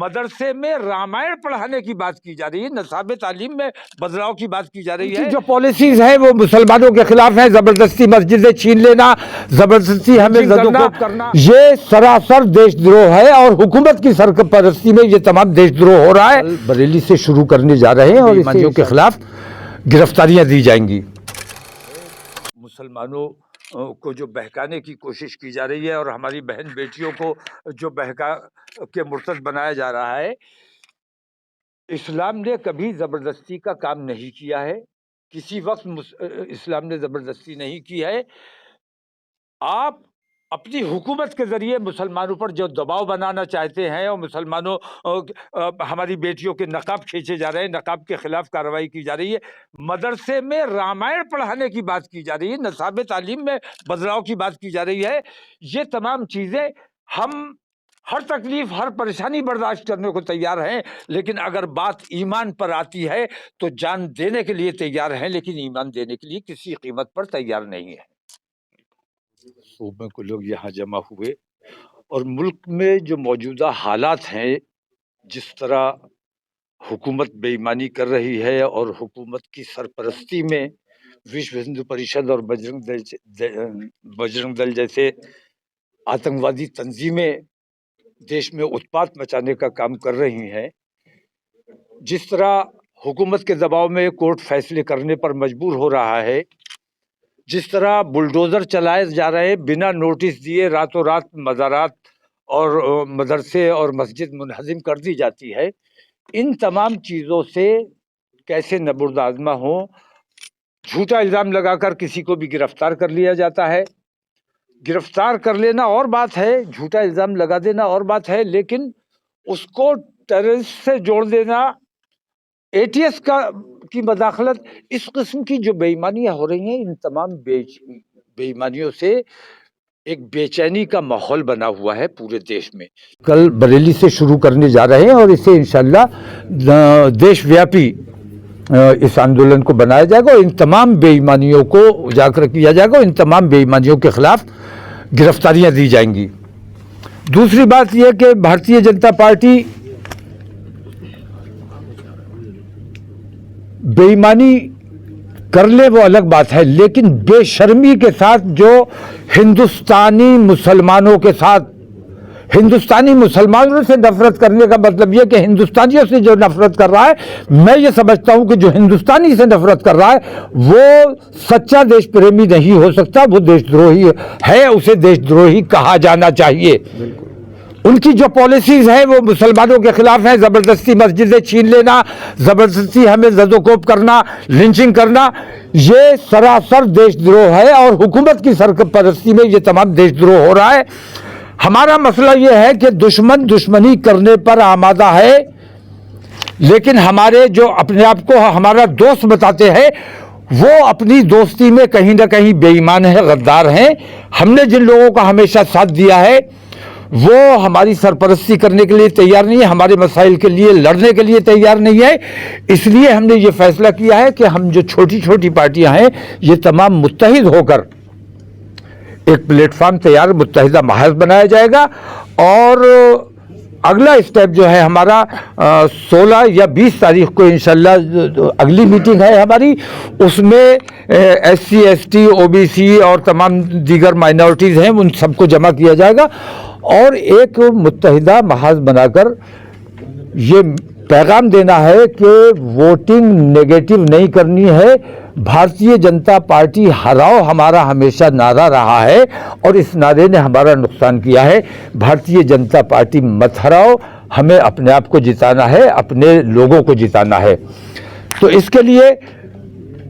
मदरसे में रामायण पढ़ाने की बात की जा रही है, नसाब तालीम में बदलाव की बात की जा रही है। जो पॉलिसीज है वो मुसलमानों के खिलाफ है, जबरदस्ती मस्जिदें छीन लेना, जबरदस्ती हमें जदोकोब करना, ये सरासर देशद्रोह है और हुकूमत की सरपरस्ती में ये तमाम देशद्रोह हो रहा है। बरेली से शुरू करने जा रहे हैं और बेईमानियों के खिलाफ गिरफ्तारियां दी जाएंगी। मुसलमानों को जो बहकाने की कोशिश की जा रही है और हमारी बहन बेटियों को जो बहका के मुर्तद बनाया जा रहा है, इस्लाम ने कभी ज़बरदस्ती का काम नहीं किया है, किसी वक्त इस्लाम ने ज़बरदस्ती नहीं की है। आप अपनी हुकूमत के ज़रिए मुसलमानों पर जो दबाव बनाना चाहते हैं और मुसलमानों हमारी बेटियों के नकाब खींचे जा रहे हैं, नकाब के खिलाफ कार्रवाई की जा रही है, मदरसे में रामायण पढ़ाने की बात की जा रही है, नसाब तालीम में बदलाव की बात की जा रही है। ये तमाम चीज़ें हम हर तकलीफ हर परेशानी बर्दाश्त करने को तैयार हैं, लेकिन अगर बात ईमान पर आती है तो जान देने के लिए तैयार हैं, लेकिन ईमान देने के लिए किसी कीमत पर तैयार नहीं है। सूबे को लोग यहाँ जमा हुए और मुल्क में जो मौजूदा हालात हैं, जिस तरह हुकूमत बेईमानी कर रही है और हुकूमत की सरपरस्ती में विश्व हिंदू परिषद और बजरंग दल जैसे आतंकवादी तंजीमें देश में उत्पात मचाने का काम कर रही हैं, जिस तरह हुकूमत के दबाव में कोर्ट फैसले करने पर मजबूर हो रहा है, जिस तरह बुलडोज़र चलाए जा रहे हैं, बिना नोटिस दिए रातों रात मज़ारात और मदरसे और मस्जिद मुनहज़िम कर दी जाती है, इन तमाम चीज़ों से कैसे नबुर्द आज़मा हो। झूठा इल्ज़ाम लगाकर किसी को भी गिरफ्तार कर लिया जाता है। गिरफ्तार कर लेना और बात है, झूठा इल्ज़ाम लगा देना और बात है, लेकिन उसको टेररिस्ट से जोड़ देना, एटीएस की मदाखलत, इस किस्म की जो बेईमानियां हो रही हैं, इन तमाम बेईमानियों से एक बेचैनी का माहौल बना हुआ है पूरे देश में। कल बरेली से शुरू करने जा रहे हैं और इससे इंशाल्लाह देशव्यापी इस आंदोलन को बनाया जाएगा और इन तमाम बेईमानियों को उजागर किया जाएगा और इन तमाम बेईमानियों के खिलाफ गिरफ्तारियां दी जाएंगी। दूसरी बात यह कि भारतीय जनता पार्टी बेईमानी कर ले वो अलग बात है, लेकिन बेशर्मी के साथ जो हिंदुस्तानी मुसलमानों के साथ, हिंदुस्तानी मुसलमानों से नफरत करने का मतलब यह कि हिंदुस्तानियों से जो नफरत कर रहा है, मैं ये समझता हूं कि जो हिंदुस्तानी से नफरत कर रहा है वो सच्चा देश प्रेमी नहीं हो सकता, वो देशद्रोही है, उसे देशद्रोही कहा जाना चाहिए। उनकी जो पॉलिसीज है वो मुसलमानों के खिलाफ है, जबरदस्ती मस्जिदें छीन लेना, जबरदस्ती हमें जदोकोब करना, लिंचिंग करना, ये सरासर देशद्रोह है और हुकूमत की सरपरस्ती में ये तमाम देशद्रोह हो रहा है। हमारा मसला ये है कि दुश्मन दुश्मनी करने पर आमादा है, लेकिन हमारे जो अपने आप को हमारा दोस्त बताते हैं वो अपनी दोस्ती में कहीं ना कहीं बेईमान है, गद्दार हैं। हमने जिन लोगों का हमेशा साथ दिया है वो हमारी सरपरस्ती करने के लिए तैयार नहीं है, हमारे मसाइल के लिए लड़ने के लिए तैयार नहीं है। इसलिए हमने ये फैसला किया है कि हम जो छोटी छोटी पार्टियां हैं ये तमाम मुत्तहिद होकर एक प्लेटफॉर्म तैयार मुत्तहिदा महाज बनाया जाएगा और अगला स्टेप जो है हमारा 16 या 20 तारीख को इंशाल्लाह अगली मीटिंग है हमारी, उसमें SC ST OBC और तमाम दीगर माइनॉरिटीज़ हैं उन सबको जमा किया जाएगा और एक मुत्तहिदा महाज बनाकर ये पैगाम देना है कि वोटिंग नेगेटिव नहीं करनी है। भारतीय जनता पार्टी हराओ हमारा हमेशा नारा रहा है और इस नारे ने हमारा नुकसान किया है। भारतीय जनता पार्टी मत हराओ, हमें अपने आप को जिताना है, अपने लोगों को जिताना है। तो इसके लिए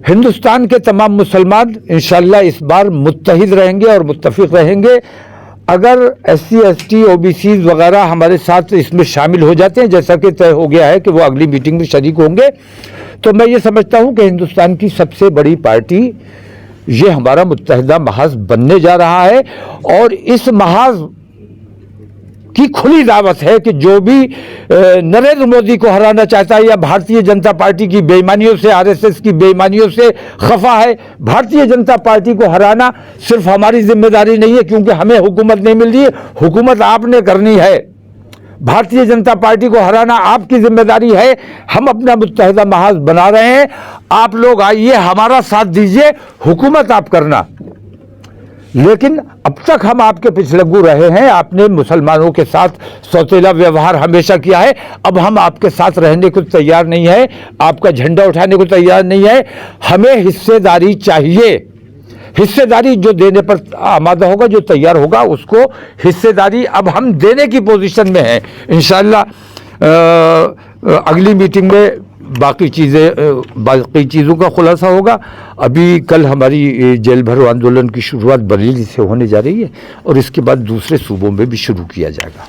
हिंदुस्तान के तमाम मुसलमान इंशाअल्लाह इस बार मुत्तहिद रहेंगे और मुत्तफिक रहेंगे। अगर SC ST OBC वगैरह हमारे साथ इसमें शामिल हो जाते हैं, जैसा कि तय हो गया है कि वो अगली मीटिंग में शरीक होंगे, तो मैं ये समझता हूं कि हिंदुस्तान की सबसे बड़ी पार्टी ये हमारा मुत्तहिदा महाज बनने जा रहा है और इस महाज की खुली दावत है कि जो भी नरेंद्र मोदी को हराना चाहता है या भारतीय जनता पार्टी की बेईमानियों से, RSS की बेईमानियों से खफा है, भारतीय जनता पार्टी को हराना सिर्फ हमारी जिम्मेदारी नहीं है, क्योंकि हमें हुकूमत नहीं मिल रही है, हुकूमत आपने करनी है। भारतीय जनता पार्टी को हराना आपकी जिम्मेदारी है। हम अपना मुत्तहिदा महाज बना रहे हैं, आप लोग आइए, हमारा साथ दीजिए, हुकूमत आप करना। लेकिन अब तक हम आपके पिछलग्गू रहे हैं, आपने मुसलमानों के साथ सौतेला व्यवहार हमेशा किया है। अब हम आपके साथ रहने को तैयार नहीं है, आपका झंडा उठाने को तैयार नहीं है। हमें हिस्सेदारी चाहिए, हिस्सेदारी जो देने पर आमादा होगा, जो तैयार होगा, उसको हिस्सेदारी अब हम देने की पोजीशन में हैं। इंशाअल्लाह अगली मीटिंग में बाकी चीज़ों का खुलासा होगा। अभी कल हमारी जेल भरो आंदोलन की शुरुआत बरेली से होने जा रही है और इसके बाद दूसरे सूबों में भी शुरू किया जाएगा।